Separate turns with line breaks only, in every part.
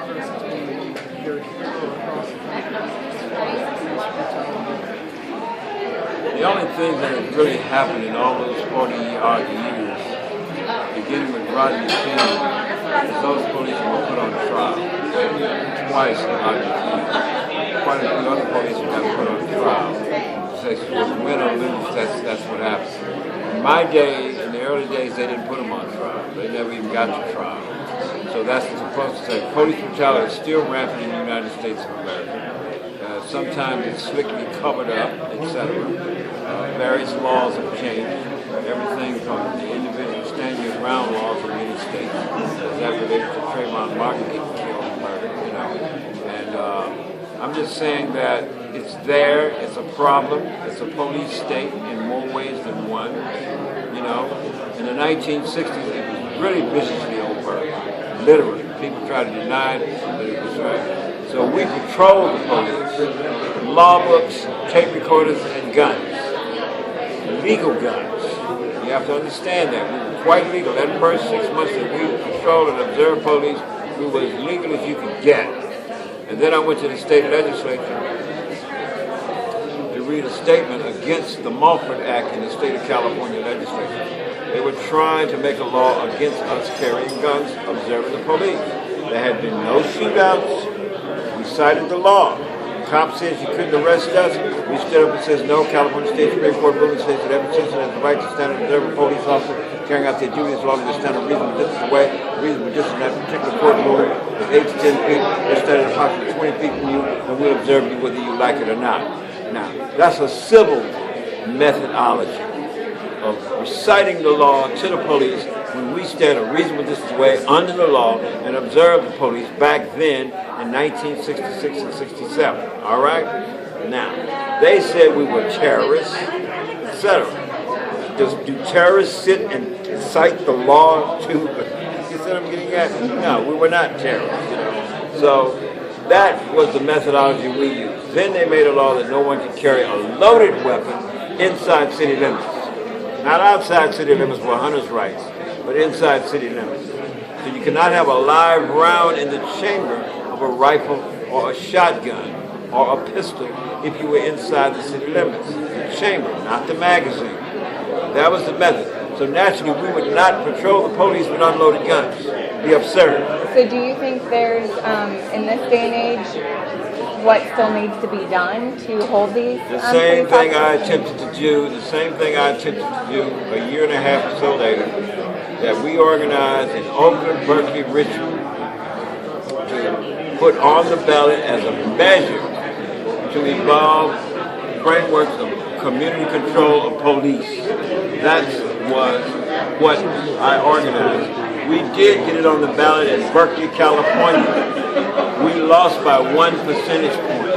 versus being your hero across the
The only thing that has really happened in all those 40-odd years, beginning with Rodney King, is those police were put on trial. Twice in Rodney King. Quite a few other police got put on trial. So win or lose, that's what happens. In my day, in the early days, they didn't put them on trial. They never even got to trial. So that's supposed to say police brutality is still rampant in the United States of America. Sometimes it's slickly covered up, etc. Various laws have changed. Everything from the individual standing your ground laws in many states, that related to Trayvon Martin getting killed and murdered, And I'm just saying that it's there, it's a problem, it's a police state in more ways than one, In the 1960s, it was really viciously overt, literally. People try to deny it, but it was right. So we patrolled the police, law books, tape recorders, and guns. Legal guns. You have to understand that. We were quite legal. That first 6 months that we patrolled and observed police, we were as legal as you could get. And then I went to the state legislature to read a statement against the Mulford Act in the state of California legislature. They were trying to make a law against us carrying guns, observing the police. There had been no shootouts. We cited the law. The cop says you couldn't arrest us. We stood up and says no. California State Supreme Court ruling says that every citizen has the right to stand and observe a police officer carrying out their duties as long as they stand a reasonable distance away. Reasonable distance in that particular court ruling is 8 to 10 feet. They're standing approximately 20 feet from you, and we'll observe you whether you like it or not. Now, that's a civil methodology of reciting the law to the police when we stand a reasonable distance away under the law and observe the police back then in 1966 and 67. All right? Now, they said we were terrorists, etc. Do terrorists sit and cite the law to? You see what I'm getting at? No, we were not terrorists. So that was the methodology we used. Then they made a law that no one could carry a loaded weapon inside city limits. Not outside city limits for hunter's rights, but inside city limits. So you cannot have a live round in the chamber of a rifle or a shotgun or a pistol if you were inside the city limits. The chamber, not the magazine. That was the method. So naturally, we would not patrol the police with unloaded guns. It'd be absurd.
So do you think there's, in this day and age, what still needs to be done to hold these?
The same thing I attempted to do, a year and a half or so later, that we organized in Oakland, Berkeley, Richmond to put on the ballot as a measure to evolve frameworks of community control of police. That was what I organized. We did get it on the ballot in Berkeley, California. We lost by 1 percentage point.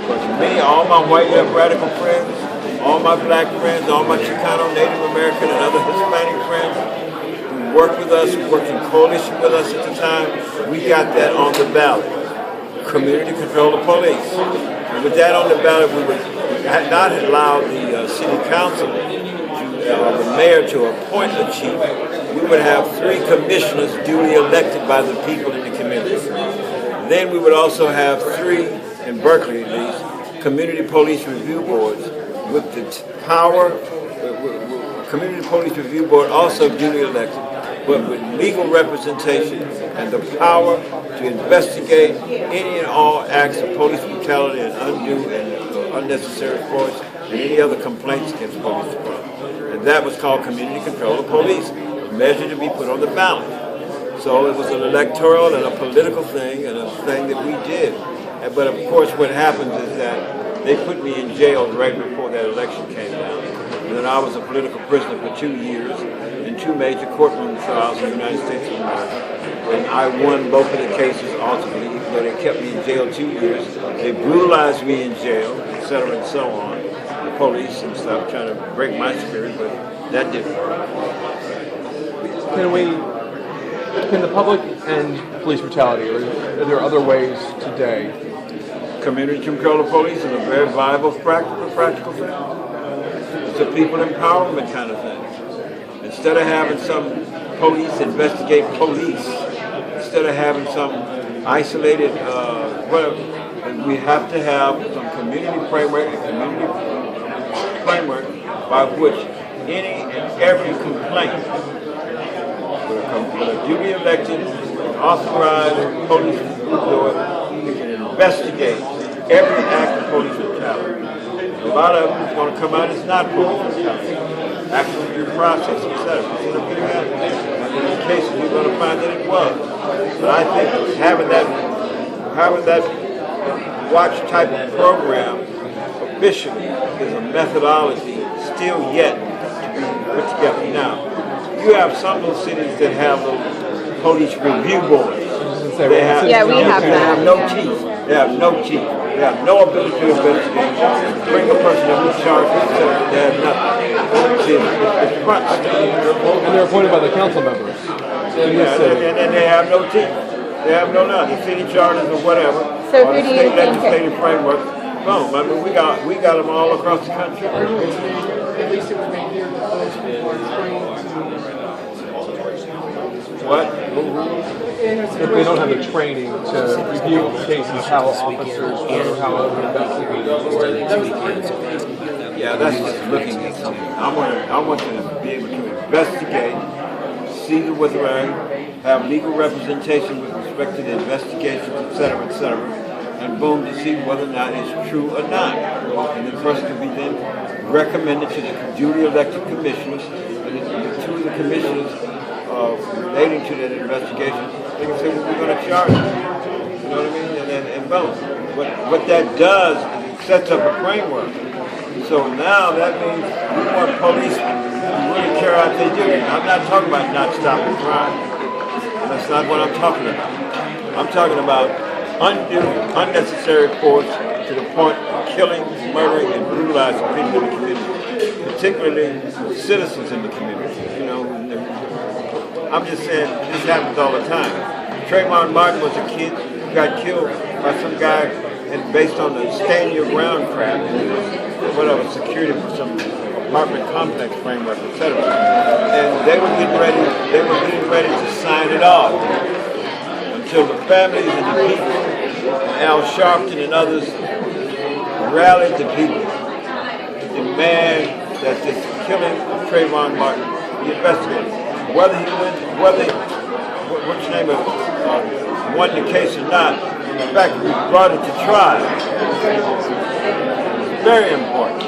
But me, all my white left radical friends, all my black friends, all my Chicano, Native American, and other Hispanic friends who worked with us, who worked in coalition with us at the time, we got that on the ballot. Community control of police. And with that on the ballot, we would not allow the city council or the mayor to appoint a chief. We would have 3 commissioners duly elected by the people in the community. Then we would also have 3, in Berkeley at least, community police review boards with the power, community police review board also duly elected, but with legal representation and the power to investigate any and all acts of police brutality and undue and unnecessary force and any other complaints against police department. And that was called community control of police, a measure to be put on the ballot. So it was an electoral and a political thing and a thing that we did. But of course what happens is that they put me in jail right before that election came down. And then I was a political prisoner for 2 years in 2 major courtroom trials in the United States of America. And I won both of the cases ultimately, even though they kept me in jail 2 years. They brutalized me in jail, etc. and so on. The police and stuff trying to break my spirit, but that didn't work.
Can the public end police brutality, or are there other ways today?
Community control of police is a very viable, practical thing. It's a people empowerment kind of thing. Instead of having some police investigate police, instead of having some isolated, whatever, we have to have some community framework by which any and every complaint with a duly elected, authorized police officer can investigate every act of police brutality. A lot of them is going to come out as not police brutality. Actual due process, etc. And in the cases, you're going to find that it was. But I think having that watch type of program officially is a methodology still yet to be put together. Now, you have some of those cities that have those police review boards. They have,
Yeah, we have
they
that.
have no teeth. They have no teeth. They have no ability to investigate. Bring a person that was charged with something. They have nothing. It's front stage.
And they're appointed by the council members.
And they have no teeth. They have no nothing. City charters or whatever.
So
or
who
the
do you
state
think
legislative framework. Boom. I mean, we got them all across the country.
At least it would make clear that those people are trained
What?
If they don't have the training to review cases, how officers or how investigators.
Yeah, that's just looking at something. I want you to be able to investigate, see whether I have legal representation with respect to the investigations, et cetera, and boom, to see whether or not it's true or not. And the person can be then recommended to the duly elected commissioners, and the two of the commissioners relating to that investigation, they can say, well, we're going to charge you. You know what I mean? And boom. What that does is it sets up a framework. So now that means we want policemen who really care out their duty. I'm not talking about not stopping crime. That's not what I'm talking about. I'm talking about undue, unnecessary force to the point of killing, murdering, and brutalizing people in the community, particularly citizens in the community. You know, I'm just saying this happens all the time. Trayvon Martin was a kid who got killed by some guy, and based on the stand your ground crap, whatever, security for some apartment complex framework, etc. And they were getting ready to sign it off until the families and the people, Al Sharpton and others, rallied the people to demand that this killing of Trayvon Martin be investigated. Whether he what's the name of it, won the case or not, in fact, we brought it to trial. Very important.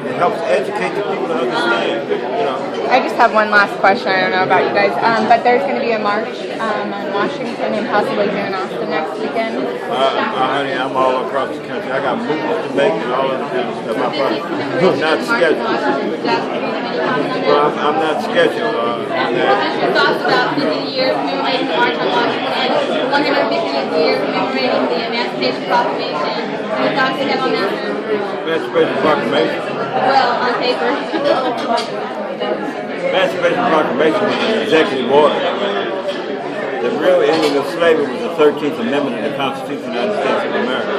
It helps educate the people to understand, you know.
I just have one last question. I don't know about you guys, but there's going to be a march on Washington and possibly here in Austin next weekend.
Honey, I'm all across the country. I got movies to make and all that kind of stuff. I'm not scheduled. Well, I'm not scheduled.
What is your thoughts about the year commemorating the March on Washington, 150th year commemorating the Emancipation Proclamation? Any thoughts you have on that?
Emancipation Proclamation?
Well, on paper.
Emancipation Proclamation was an executive order. The real ending of slavery was the 13th Amendment of the Constitution of the United States of America.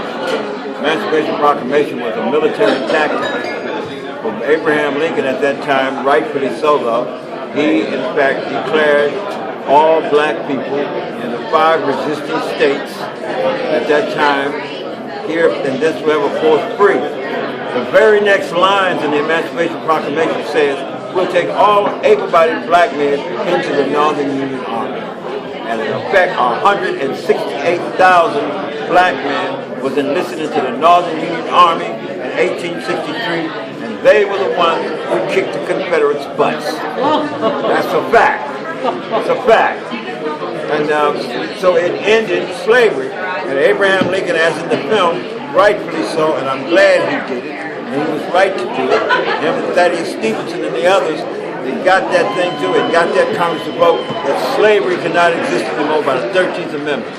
Emancipation Proclamation was a military tactic from Abraham Lincoln at that time, rightfully so though. He, in fact, declared all black people in the 5 resisting states at that time, here and this forever forth free. The very next lines in the Emancipation Proclamation says, we'll take all able-bodied black men into the Northern Union Army. And in effect, 168,000 black men was enlisted into the Northern Union Army in 1863, and they were the ones who kicked the Confederates' butts. That's a fact. It's a fact. And so it ended slavery. And Abraham Lincoln, as in the film, rightfully so, and I'm glad he did it, and he was right to do it. Him and Thaddeus Stephenson and the others, they got that thing too, and got that Congress to vote that slavery cannot exist anymore by the 13th Amendment.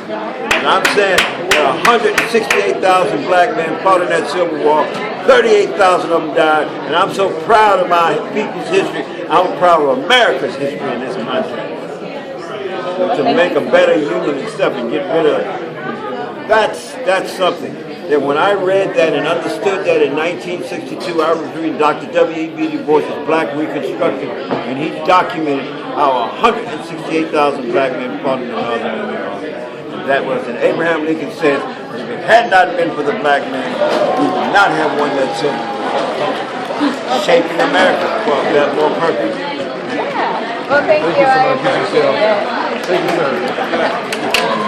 And I'm saying that 168,000 black men fought in that Civil War, 38,000 of them died, and I'm so proud of my people's history. I'm proud of America's history in this context. To make a better union and stuff and get rid of it. That's something. That when I read that and understood that in 1962, I was reading Dr. W.E.B. Du Bois' Black Reconstruction, and he documented how 168,000 black men fought in the Northern Army. And that was, and Abraham Lincoln says, if it had not been for the black men, we would not have won that civil war. Shaping America for that more perfect.
Yeah. Well, thank you.
Thank you so
I
much,
appreciate
Seale.
it.
Thank you, sir.